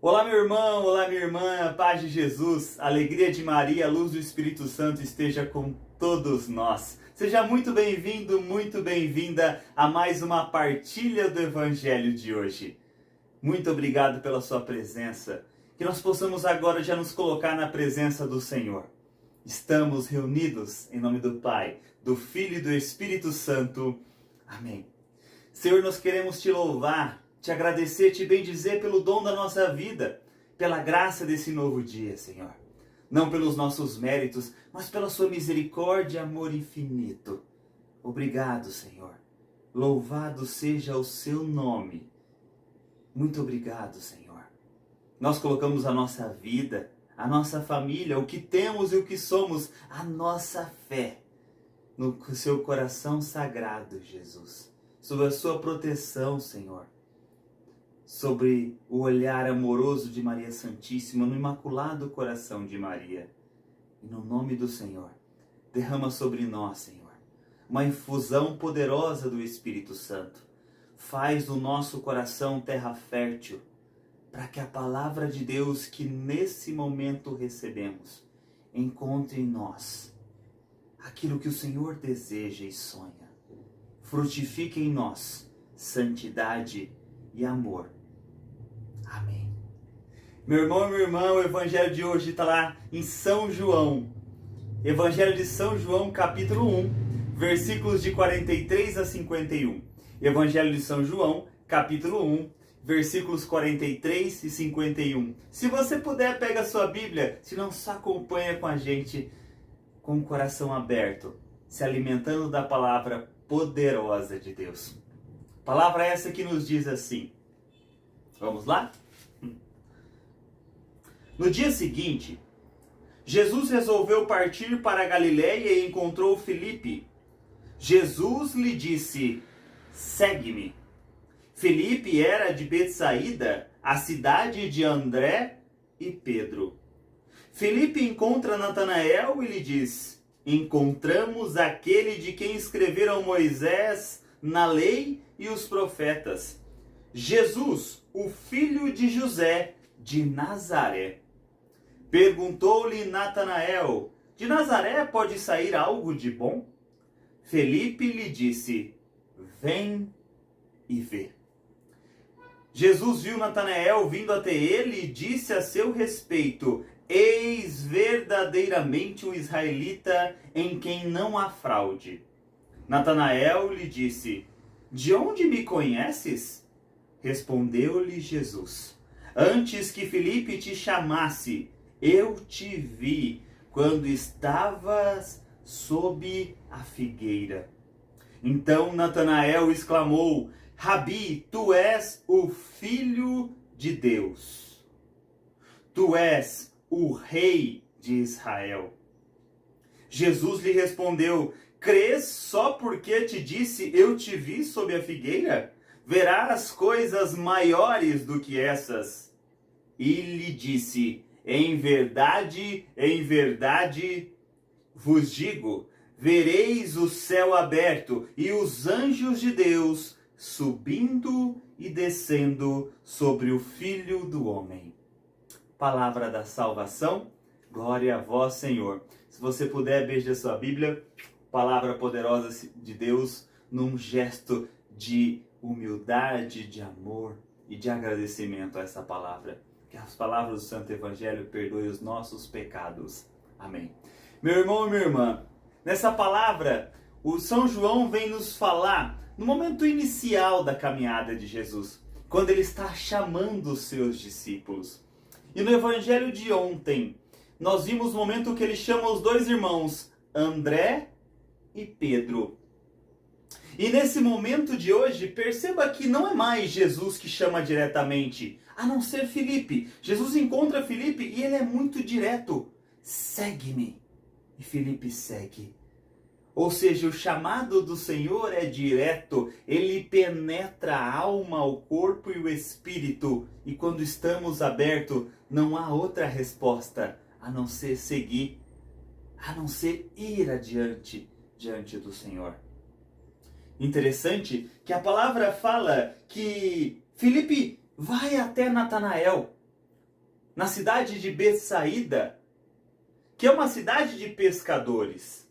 Olá, meu irmão, olá, minha irmã, paz de Jesus, alegria de Maria, a luz do Espírito Santo esteja com todos nós. Seja muito bem-vindo, muito bem-vinda a mais uma partilha do Evangelho de hoje. Muito obrigado pela sua presença. Que nós possamos agora já nos colocar na presença do Senhor. Estamos reunidos em nome do Pai, do Filho e do Espírito Santo. Amém. Senhor, nós queremos te louvar, te agradecer, te bendizer pelo dom da nossa vida, pela graça desse novo dia, Senhor. Não pelos nossos méritos, mas pela sua misericórdia e amor infinito. Obrigado, Senhor. Louvado seja o seu nome. Muito obrigado, Senhor. Nós colocamos a nossa vida, a nossa família, o que temos e o que somos, a nossa fé no seu coração sagrado, Jesus. Sobre a sua proteção, Senhor. Sobre o olhar amoroso de Maria Santíssima, no imaculado coração de Maria. E no nome do Senhor, derrama sobre nós, Senhor, uma infusão poderosa do Espírito Santo. Faz do nosso coração terra fértil, para que a palavra de Deus que nesse momento recebemos, encontre em nós aquilo que o Senhor deseja e sonha. Frutifique em nós santidade e amor. Amém. Meu irmão e minha irmã, o Evangelho de hoje está lá em São João. Evangelho de São João, capítulo 1, versículos de 43 a 51. Evangelho de São João, capítulo 1, versículos 43 e 51. Se você puder, pega a sua Bíblia, se não, só acompanha com a gente com o coração aberto, se alimentando da palavra poderosa de Deus. Palavra essa que nos diz assim. Vamos lá? No dia seguinte, Jesus resolveu partir para a Galiléia e encontrou Filipe. Jesus lhe disse: segue-me. Filipe era de Betsaída, a cidade de André e Pedro. Filipe encontra Natanael e lhe diz: encontramos aquele de quem escreveram Moisés na lei e os profetas, Jesus, o filho de José de Nazaré. Perguntou-lhe Natanael: de Nazaré pode sair algo de bom? Filipe lhe disse: vem e vê. Jesus viu Natanael vindo até ele e disse a seu respeito: eis verdadeiramente um israelita em quem não há fraude. Natanael lhe disse: de onde me conheces? Respondeu-lhe Jesus: antes que Filipe te chamasse, eu te vi quando estavas sob a figueira. Então Natanael exclamou: Rabi, tu és o Filho de Deus. Tu és o Rei de Israel. Jesus lhe respondeu: crês só porque te disse eu te vi sob a figueira? Verás coisas maiores do que essas. E lhe disse: em verdade vos digo, vereis o céu aberto e os anjos de Deus subindo e descendo sobre o Filho do Homem. Palavra da salvação, glória a vós, Senhor. Se você puder, beije a sua Bíblia, palavra poderosa de Deus, num gesto de humildade, de amor e de agradecimento a essa palavra. Que as palavras do Santo Evangelho perdoem os nossos pecados. Amém. Meu irmão e minha irmã, nessa palavra, o São João vem nos falar no momento inicial da caminhada de Jesus, quando ele está chamando os seus discípulos. E no Evangelho de ontem, nós vimos o momento que ele chama os dois irmãos, André e Pedro. E nesse momento de hoje, perceba que não é mais Jesus que chama diretamente, a não ser Filipe. Jesus encontra Filipe e ele é muito direto. Segue-me. E Filipe segue. Ou seja, o chamado do Senhor é direto, ele penetra a alma, o corpo e o espírito. E quando estamos abertos, não há outra resposta a não ser seguir, a não ser ir adiante, diante do Senhor. Interessante que a palavra fala que Filipe vai até Natanael. na cidade de Betsaída, que é uma cidade de pescadores.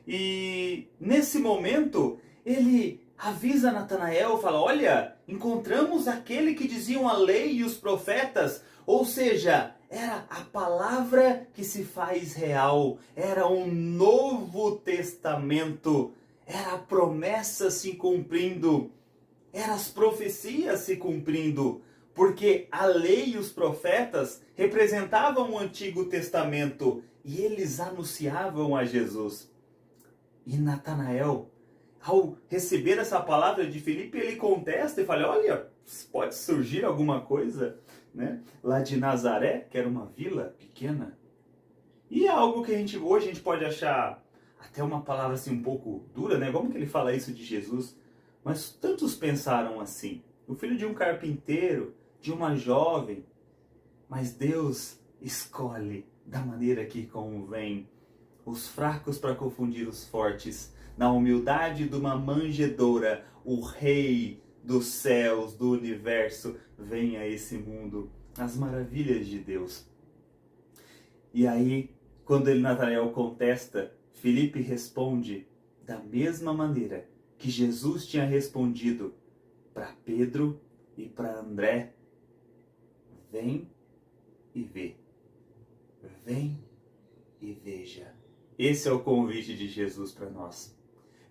E nesse momento, ele avisa Natanael, fala: olha, encontramos aquele que diziam a lei e os profetas. Ou seja, era a palavra que se faz real, era um novo testamento, era a promessa se cumprindo, eram as profecias se cumprindo, porque a lei e os profetas representavam o Antigo Testamento e eles anunciavam a Jesus. E Natanael, ao receber essa palavra de Filipe, ele contesta e fala: olha, pode surgir alguma coisa, né, lá de Nazaré, que era uma vila pequena. E é algo que hoje a gente pode achar até uma palavra assim um pouco dura, né? Como que ele fala isso de Jesus? Mas tantos pensaram assim. O filho de um carpinteiro, de uma jovem. Mas Deus escolhe da maneira que convém os fracos para confundir os fortes. Na humildade de uma manjedoura, o Rei dos céus, do universo, vem a esse mundo. As maravilhas de Deus. E aí, quando Natanael contesta, Filipe responde da mesma maneira que Jesus tinha respondido para Pedro e para André: vem e vê. Vem e veja. Esse é o convite de Jesus para nós.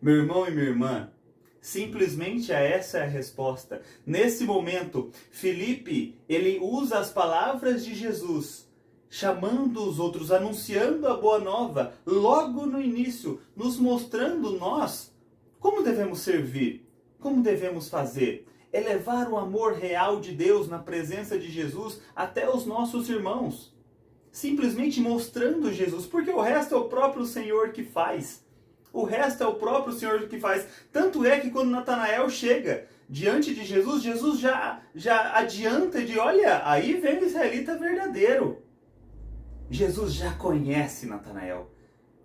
Meu irmão e minha irmã, simplesmente essa é a resposta. Nesse momento, Filipe, ele usa as palavras de Jesus, chamando os outros, anunciando a boa nova, logo no início, nos mostrando nós como devemos servir, como devemos fazer. É levar o amor real de Deus na presença de Jesus até os nossos irmãos. Simplesmente mostrando Jesus, porque o resto é o próprio Senhor que faz. O resto é o próprio Senhor que faz. Tanto é que quando Natanael chega diante de Jesus, Jesus já adianta de: olha, aí vem o israelita verdadeiro. Jesus já conhece Natanael.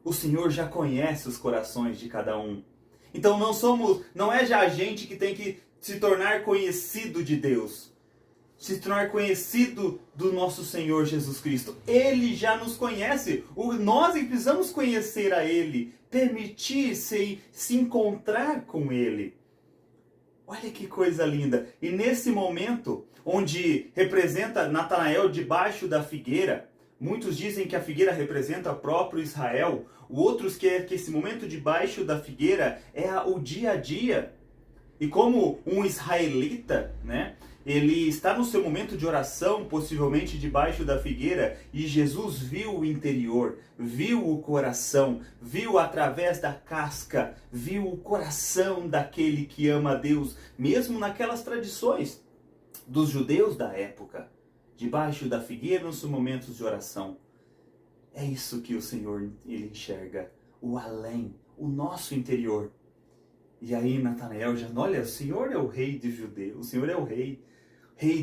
O Senhor já conhece os corações de cada um. Então não é já a gente que tem que se tornar conhecido de Deus, se tornar conhecido do nosso Senhor Jesus Cristo. Ele já nos conhece. Nós precisamos conhecer a Ele, permitir-se se encontrar com Ele. Olha que coisa linda. E nesse momento, onde representa Natanael debaixo da figueira, muitos dizem que a figueira representa o próprio Israel. Outros que esse momento debaixo da figueira é o dia a dia. E como um israelita, né, ele está no seu momento de oração, possivelmente debaixo da figueira, e Jesus viu o interior, viu o coração, viu através da casca, viu o coração daquele que ama a Deus, mesmo naquelas tradições dos judeus da época, debaixo da figueira nos seus momentos de oração. É isso que o Senhor ele enxerga, o além, o nosso interior. E aí Natanael já, olha, o Senhor é o rei dos judeus, o Senhor é o rei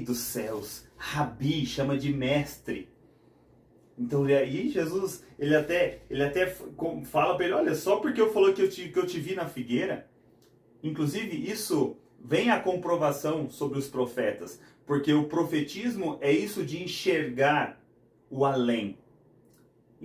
dos céus, Rabi, chama de mestre. Então aí Jesus, ele até fala para ele: olha, só porque eu falei que eu te vi na figueira. Inclusive isso vem a comprovação sobre os profetas, porque o profetismo é isso de enxergar o além.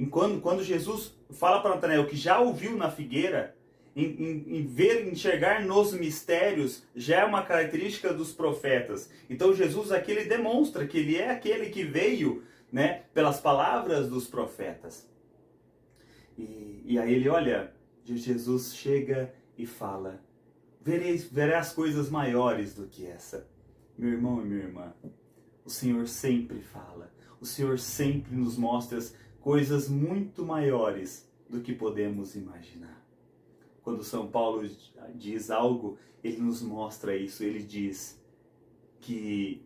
Quando Jesus fala para Natanael que já o viu na figueira, enxergar nos mistérios já é uma característica dos profetas. Então Jesus aqui ele demonstra que ele é aquele que veio, né, pelas palavras dos profetas. E aí ele olha, Jesus chega e fala: verás coisas maiores do que essa. Meu irmão e minha irmã, o Senhor sempre fala, o Senhor sempre nos mostra coisas muito maiores do que podemos imaginar. Quando São Paulo diz algo, ele nos mostra isso. Ele diz que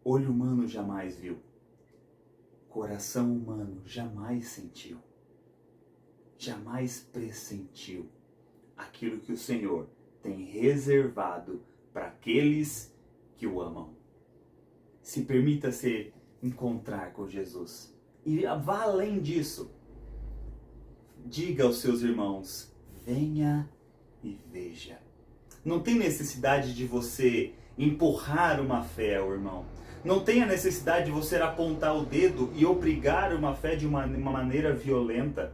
olho humano jamais viu, coração humano jamais sentiu, jamais pressentiu aquilo que o Senhor tem reservado para aqueles que o amam. Se permita se encontrar com Jesus. E vá além disso. Diga aos seus irmãos: venha e veja. Não tem necessidade de você empurrar uma fé, irmão. Não tem a necessidade de você apontar o dedo e obrigar uma fé de uma maneira violenta.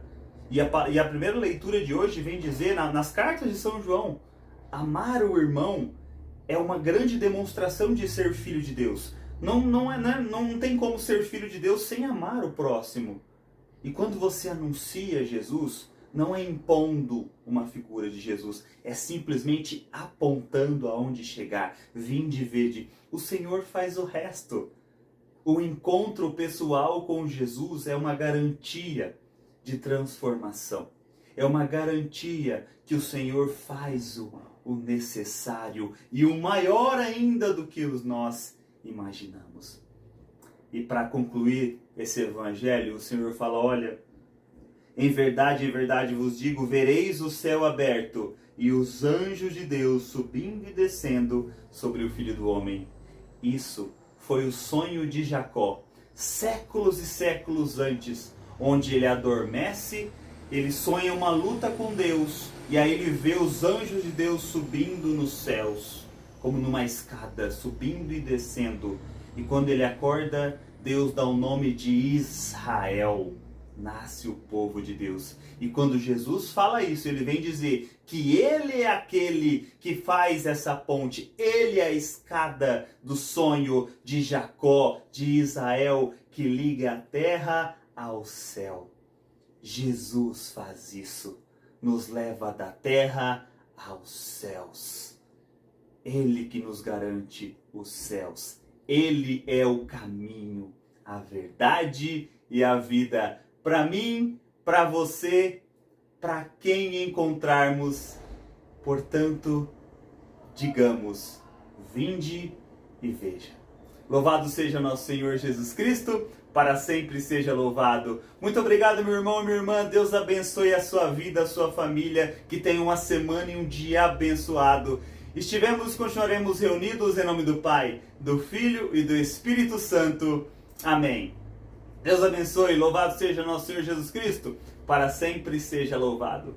E a primeira leitura de hoje vem dizer, nas cartas de São João, amar o irmão é uma grande demonstração de ser filho de Deus. Não tem como ser filho de Deus sem amar o próximo. E quando você anuncia Jesus, não é impondo uma figura de Jesus, é simplesmente apontando aonde chegar. Vinde e vede. O Senhor faz o resto. O encontro pessoal com Jesus é uma garantia de transformação. É uma garantia que o Senhor faz o necessário e o maior ainda do que nós imaginamos. E para concluir esse evangelho, o Senhor fala, olha, em verdade vos digo, vereis o céu aberto e os anjos de Deus subindo e descendo sobre o Filho do Homem. Isso foi o sonho de Jacó, séculos e séculos antes, onde ele adormece, ele sonha uma luta com Deus, e aí ele vê os anjos de Deus subindo nos céus, como numa escada, subindo e descendo. E quando ele acorda, Deus dá o nome de Israel. Nasce o povo de Deus. E quando Jesus fala isso, ele vem dizer que ele é aquele que faz essa ponte. Ele é a escada do sonho de Jacó, de Israel, que liga a terra ao céu. Jesus faz isso. Nos leva da terra aos céus. Ele que nos garante os céus. Ele é o caminho, a verdade e a vida. Para mim, para você, para quem encontrarmos. Portanto, digamos, vinde e veja. Louvado seja nosso Senhor Jesus Cristo, para sempre seja louvado. Muito obrigado, meu irmão e minha irmã. Deus abençoe a sua vida, a sua família, que tenha uma semana e um dia abençoado. Continuaremos reunidos em nome do Pai, do Filho e do Espírito Santo. Amém. Deus abençoe, louvado seja nosso Senhor Jesus Cristo, para sempre seja louvado.